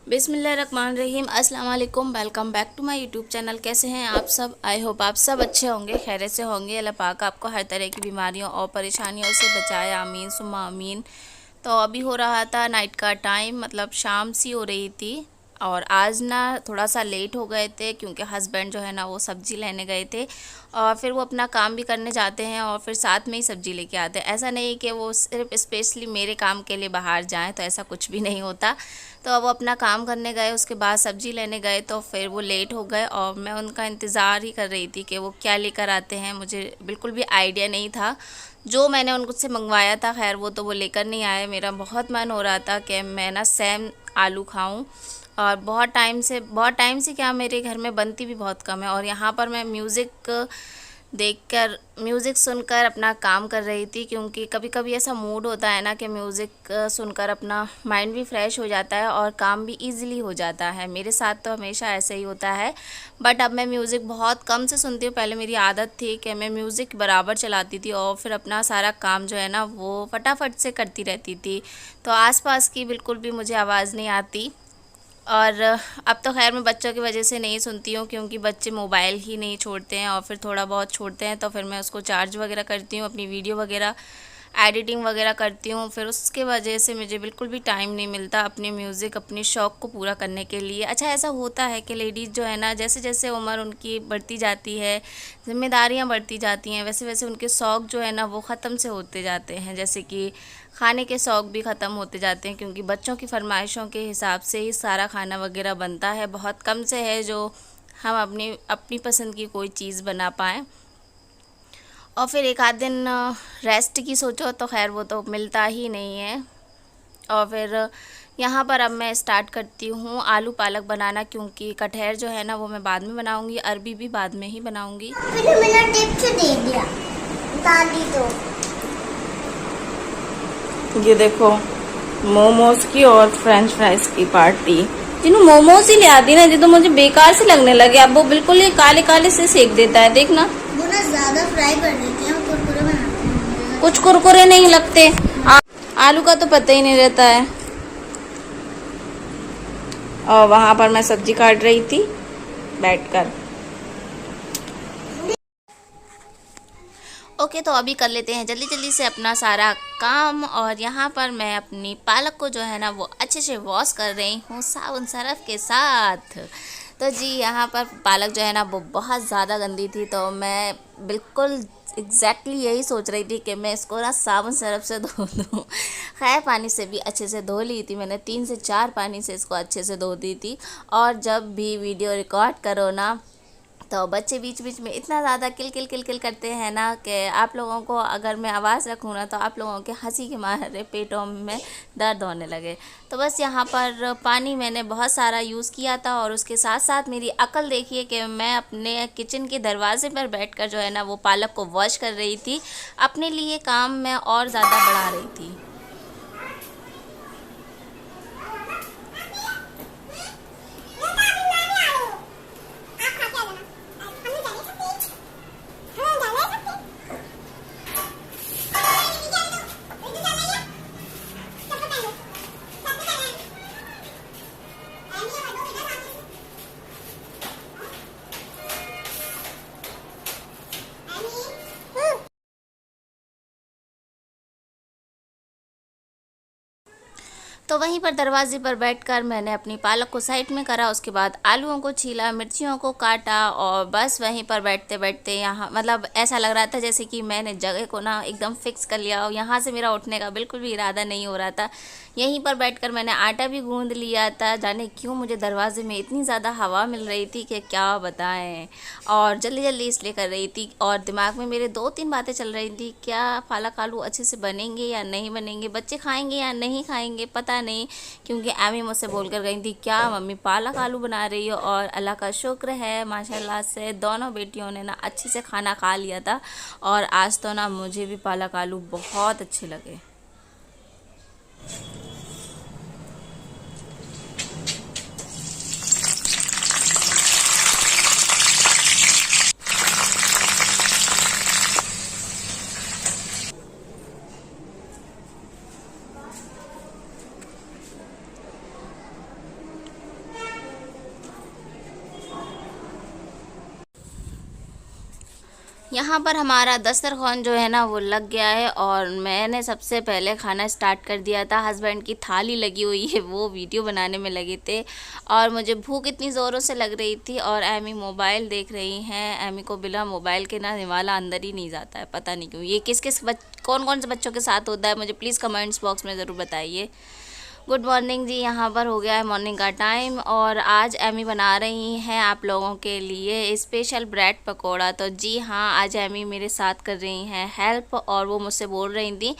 बिस्मिल्लाहिर्रहमानिर्रहीम। अस्सलाम वालेकुम। Welcome back to my YouTube channel. कैसे हैं आप सब? आई होप आप सब अच्छे होंगे, खैरियत से होंगे। अल्लाह पाक आपको हर तरह की बीमारियों और परेशानियों से बचाए, आमीन सुम्मा आमीन। तो अभी हो रहा था नाइट का टाइम, मतलब शाम सी हो रही थी। और आज ना थोड़ा सा लेट हो गए थे क्योंकि हस्बैंड जो है ना वो सब्ज़ी लेने गए थे और फिर वो अपना काम भी करने जाते हैं और फिर साथ में ही सब्ज़ी लेके आते हैं। ऐसा नहीं कि वो सिर्फ स्पेशली मेरे काम के लिए बाहर जाएं, तो ऐसा कुछ भी नहीं होता। तो वो अपना काम करने गए, उसके बाद सब्ज़ी लेने गए, तो फिर वो लेट हो गए और मैं उनका इंतज़ार ही कर रही थी कि वो क्या लेकर आते हैं। मुझे बिल्कुल भी आइडिया नहीं था। जो मैंने उनसे मंगवाया था खैर वो तो वो लेकर नहीं आए। मेरा बहुत मन हो रहा था कि मैं ना सेम आलू खाऊं, और बहुत टाइम से क्या, मेरे घर में बनती भी बहुत कम है। और यहाँ पर मैं म्यूज़िक सुनकर अपना काम कर रही थी, क्योंकि कभी कभी ऐसा मूड होता है ना कि म्यूज़िक सुनकर अपना माइंड भी फ्रेश हो जाता है और काम भी इजीली हो जाता है। मेरे साथ तो हमेशा ऐसे ही होता है। बट अब मैं म्यूज़िक बहुत कम से सुनती हूँ। पहले मेरी आदत थी कि मैं म्यूज़िक बराबर चलाती थी और फिर अपना सारा काम जो है ना वो फटाफट से करती रहती थी, तो आसपास की बिल्कुल भी मुझे आवाज़ नहीं आती। और अब तो खैर मैं बच्चों की वजह से नहीं सुनती हूँ, क्योंकि बच्चे मोबाइल ही नहीं छोड़ते हैं और फिर थोड़ा बहुत छोड़ते हैं तो फिर मैं उसको चार्ज वगैरह करती हूँ, अपनी वीडियो वगैरह एडिटिंग वगैरह करती हूँ। फिर उसके वजह से मुझे बिल्कुल भी टाइम नहीं मिलता अपने म्यूज़िक, अपने शौक़ को पूरा करने के लिए। अच्छा, ऐसा होता है कि लेडीज़ जो है ना, जैसे जैसे उम्र उनकी बढ़ती जाती है, ज़िम्मेदारियाँ बढ़ती जाती हैं, वैसे वैसे उनके शौक़ जो है ना वो ख़त्म से होते जाते हैं। जैसे कि खाने के शौक़ भी ख़त्म होते जाते हैं, क्योंकि बच्चों की फरमाइशों के हिसाब से ही सारा खाना वगैरह बनता है। बहुत कम से है जो हम अपनी अपनी पसंद की कोई चीज़ बना पाएँ। और फिर एक आध दिन रेस्ट की सोचो तो खैर वो तो मिलता ही नहीं है। और फिर यहाँ पर अब मैं स्टार्ट करती हूँ आलू पालक बनाना, क्योंकि कटहल जो है ना वो मैं बाद में बनाऊँगी, अरबी भी बाद में ही बनाऊँगी। फिर मैंने टिप्स दे दिया दादी तो। ये देखो, मोमोज की और फ्रेंच फ्राइज की पार्टी। जिन्हों मोमोज ही ले आती ना, जी तो मुझे बेकार से लगने लगे। अब वो बिल्कुल ही काले काले से सेक देता है, देखना। वो ना ज्यादा फ्राई कर देते हैं, कुरकुरे बनाते हैं। कुछ कुरकुरे नहीं लगते। आलू का तो पता ही नहीं रहता है। और वहाँ पर मैं सब्जी काट रही थी बैठकर। ओके, तो अभी कर लेते हैं जल्दी जल्दी से अपना सारा काम। और यहाँ पर मैं अपनी पालक को जो है ना वो अच्छे से वॉश कर रही हूँ साबुन सरफ के साथ। तो जी यहाँ पर पालक जो है ना वो बहुत ज़्यादा गंदी थी, तो मैं बिल्कुल यही सोच रही थी कि मैं इसको ना साबुन सरफ से धो दूँ। खैर पानी से भी अच्छे से धो ली थी मैंने, 3 से 4 पानी से इसको अच्छे से धो दी थी। और जब भी वीडियो रिकॉर्ड करो ना, तो बच्चे बीच बीच में इतना ज़्यादा किल किल किल किल करते हैं ना कि आप लोगों को अगर मैं आवाज़ रखूँ ना तो आप लोगों के हंसी के मारे पेटों में दर्द होने लगे। तो बस यहाँ पर पानी मैंने बहुत सारा यूज़ किया था, और उसके साथ साथ मेरी अकल देखिए कि मैं अपने किचन के दरवाजे पर बैठकर जो है ना वो पालक को वॉश कर रही थी। अपने लिए काम मैं और ज़्यादा बढ़ा रही थी। तो वहीं पर दरवाजे पर बैठकर मैंने अपनी पालक को साइड में करा, उसके बाद आलूओं को छीला, मिर्चियों को काटा, और बस वहीं पर बैठते बैठते यहाँ मतलब ऐसा लग रहा था जैसे कि मैंने जगह को ना एकदम फिक्स कर लिया और यहाँ से मेरा उठने का बिल्कुल भी इरादा नहीं हो रहा था। यहीं पर बैठकर मैंने आटा भी गूँध लिया था। जाने क्यों मुझे दरवाजे में इतनी ज़्यादा हवा मिल रही थी कि क्या बताएं, और जल्दी जल्दी इसलिए कर रही थी। और दिमाग में मेरे 2-3 बातें चल रही थी, क्या पालक आलू अच्छे से बनेंगे या नहीं बनेंगे, बच्चे खाएंगे या नहीं खाएंगे पता नहीं। क्योंकि एमी मुझसे बोल कर गई थी, क्या मम्मी पालक आलू बना रही हो। और अल्लाह का शुक्र है माशाल्लाह से दोनों बेटियों ने ना अच्छे से खाना खा लिया था, और आज तो ना मुझे भी पालक आलू बहुत अच्छे लगे। यहाँ पर हमारा दस्तरखान जो है ना वो लग गया है और मैंने सबसे पहले खाना स्टार्ट कर दिया था। हस्बैंड की थाली लगी हुई है, वो वीडियो बनाने में लगे थे और मुझे भूख इतनी ज़ोरों से लग रही थी और एमी मोबाइल देख रही हैं। एमी को बिना मोबाइल के ना निवाला अंदर ही नहीं जाता है, पता नहीं क्यों। ये किस किस कौन कौन से बच्चों के साथ होता है मुझे प्लीज़ कमेंट्स बॉक्स में ज़रूर बताइए। गुड मॉर्निंग जी, यहाँ पर हो गया है मॉर्निंग का टाइम और आज एमी बना रही हैं आप लोगों के लिए स्पेशल ब्रेड पकोड़ा। तो जी हाँ, आज एमी मेरे साथ कर रही हैं हेल्प और वो मुझसे बोल रही थी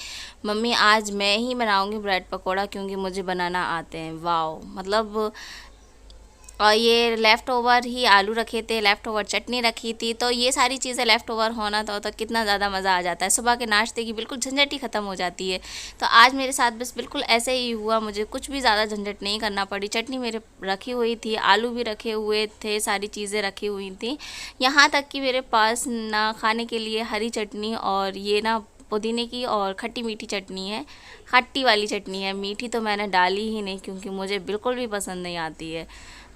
मम्मी आज मैं ही बनाऊंगी ब्रेड पकोड़ा क्योंकि मुझे बनाना आते हैं। वाओ, मतलब और ये लेफ़्ट ओवर ही आलू रखे थे, लेफ़्ट ओवर चटनी रखी थी, तो ये सारी चीज़ें लेफ़्ट ओवर होना तो कितना ज़्यादा मज़ा आ जाता है। सुबह के नाश्ते की बिल्कुल झंझट ही ख़त्म हो जाती है। तो आज मेरे साथ बस बिल्कुल ऐसे ही हुआ, मुझे कुछ भी ज़्यादा झंझट नहीं करना पड़ी। चटनी मेरे रखी हुई थी, आलू भी रखे हुए थे, सारी चीज़ें रखी हुई थी। यहाँ तक कि मेरे पास ना खाने के लिए हरी चटनी और ये ना पुदीने की और खट्टी मीठी चटनी है, खट्टी वाली चटनी है। मीठी तो मैंने डाली ही नहीं क्योंकि मुझे बिल्कुल भी पसंद नहीं आती है।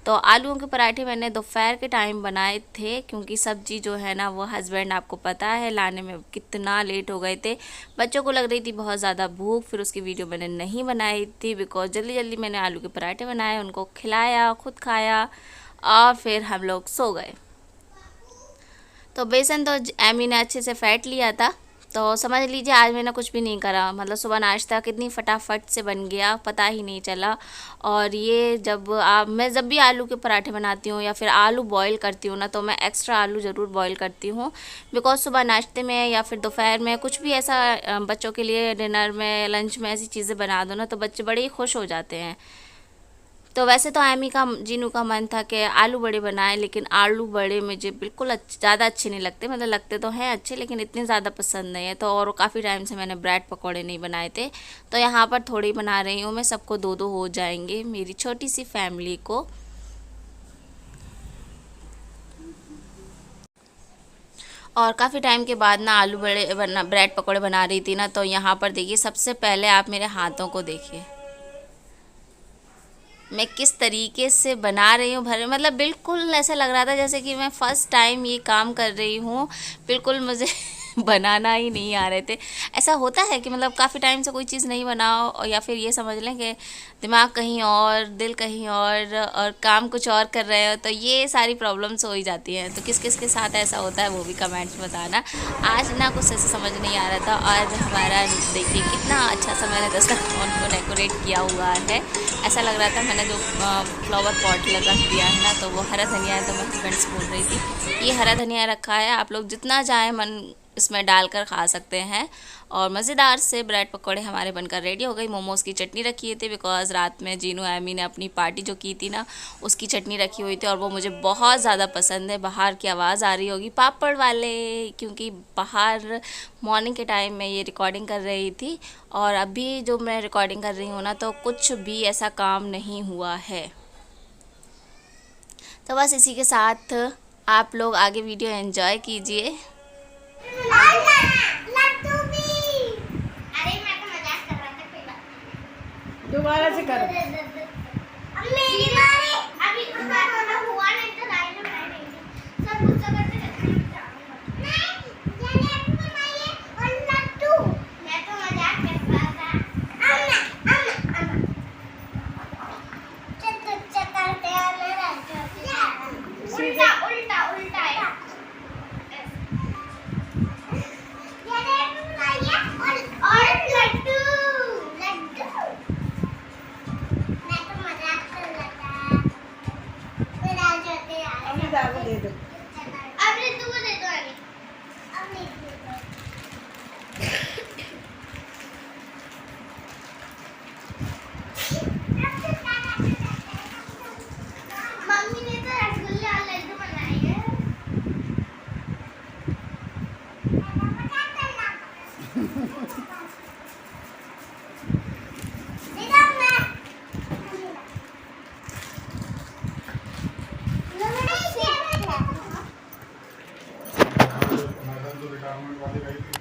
तो आलूओं के पराठे मैंने दोपहर के टाइम बनाए थे क्योंकि सब्ज़ी जो है ना वो हस्बैंड आपको पता है लाने में कितना लेट हो गए थे। बच्चों को लग रही थी बहुत ज़्यादा भूख, फिर उसकी वीडियो मैंने नहीं बनाई थी बिकॉज जल्दी जल्दी मैंने आलू के पराठे बनाए, उनको खिलाया, खुद खाया और फिर हम लोग सो गए। तो बेसन तो एमी ने अच्छे से फेंट लिया था। तो समझ लीजिए आज मैंने कुछ भी नहीं करा, मतलब सुबह नाश्ता कितनी फटाफट से बन गया पता ही नहीं चला। और ये मैं जब भी आलू के पराठे बनाती हूँ या फिर आलू बॉईल करती हूँ ना तो मैं एक्स्ट्रा आलू ज़रूर बॉईल करती हूँ बिकॉज सुबह नाश्ते में या फिर दोपहर में कुछ भी ऐसा बच्चों के लिए डिनर में लंच में ऐसी चीज़ें बना दो ना तो बच्चे बड़े ही खुश हो जाते हैं। तो वैसे तो एमी का जीनू का मन था कि आलू बड़े बनाए, लेकिन आलू बड़े मुझे बिल्कुल ज़्यादा अच्छे नहीं लगते, मतलब लगते तो हैं अच्छे लेकिन इतने ज़्यादा पसंद नहीं है। तो और काफ़ी टाइम से मैंने ब्रेड पकौड़े नहीं बनाए थे, तो यहाँ पर थोड़ी ही बना रही हूँ मैं, सबको दो दो हो जाएंगे मेरी छोटी सी फैमिली को। और काफ़ी टाइम के बाद ना आलू बड़े ब्रेड पकौड़े बना रही थी ना, तो यहाँ पर देखिए सबसे पहले आप मेरे हाथों को देखिए मैं किस तरीके से बना रही हूँ भरे, मतलब बिल्कुल ऐसा लग रहा था जैसे कि मैं फ़र्स्ट टाइम ये काम कर रही हूँ। बिल्कुल मुझे बनाना ही नहीं आ रहे थे। ऐसा होता है कि मतलब काफ़ी टाइम से कोई चीज़ नहीं बनाओ या फिर ये समझ लें कि दिमाग कहीं और दिल कहीं और काम कुछ और कर रहे हो, तो ये सारी प्रॉब्लम्स हो ही जाती हैं। तो किस किस के साथ ऐसा होता है वो भी कमेंट्स में बताना। आज ना कुछ ऐसा समझ नहीं आ रहा था और हमारा देखिए कितना अच्छा सा मैंने दस्तरखान को डेकोरेट किया हुआ है। ऐसा लग रहा था मैंने जो फ्लावर पॉट लगा दिया है ना तो वो हरा धनिया है, तो मैं हस्बैंड से बोल रही थी ये हरा धनिया रखा है, आप लोग जितना चाहे मन इसमें डालकर खा सकते हैं। और मज़ेदार से ब्रेड पकौड़े हमारे बनकर रेडी हो गई। मोमोज़ की चटनी रखी थी बिकॉज़ रात में जीनू एमी ने अपनी पार्टी जो की थी ना उसकी चटनी रखी हुई थी और वो मुझे बहुत ज़्यादा पसंद है। बाहर की आवाज़ आ रही होगी पापड़ वाले, क्योंकि बाहर मॉर्निंग के टाइम में ये रिकॉर्डिंग कर रही थी और अभी जो मैं रिकॉर्डिंग कर रही हूँ ना तो कुछ भी ऐसा काम नहीं हुआ है। तो बस इसी के साथ आप लोग आगे वीडियो एंजॉय कीजिए। लड्डू भी। अरे मैं तो मजाक कर रहा था, कोई बात दोबारा से करो। नहीं। अब मेरी बारी, अभी हुआ नहीं तो लाइन में मैं नहीं थी। सब गुस्सा करते रहते हैं, नहीं ये लड्डू बनाइए और लड्डू। मैं तो मजाक कर रहा था। अम्मा चल करते हैं मेरा उल्टा उल्टा उल्टा है। और लड्डू लड्डू मैं तो मजाक कर रहा था। फिर आ जाते यार। अभी दावा दे दो। अब लड्डू को दे दो अभी। अब नहीं दे दो। मम्मी ने तो रसगुल्ले और लड्डू बनाए हैं। रिटायरमेंट वाली गई थी।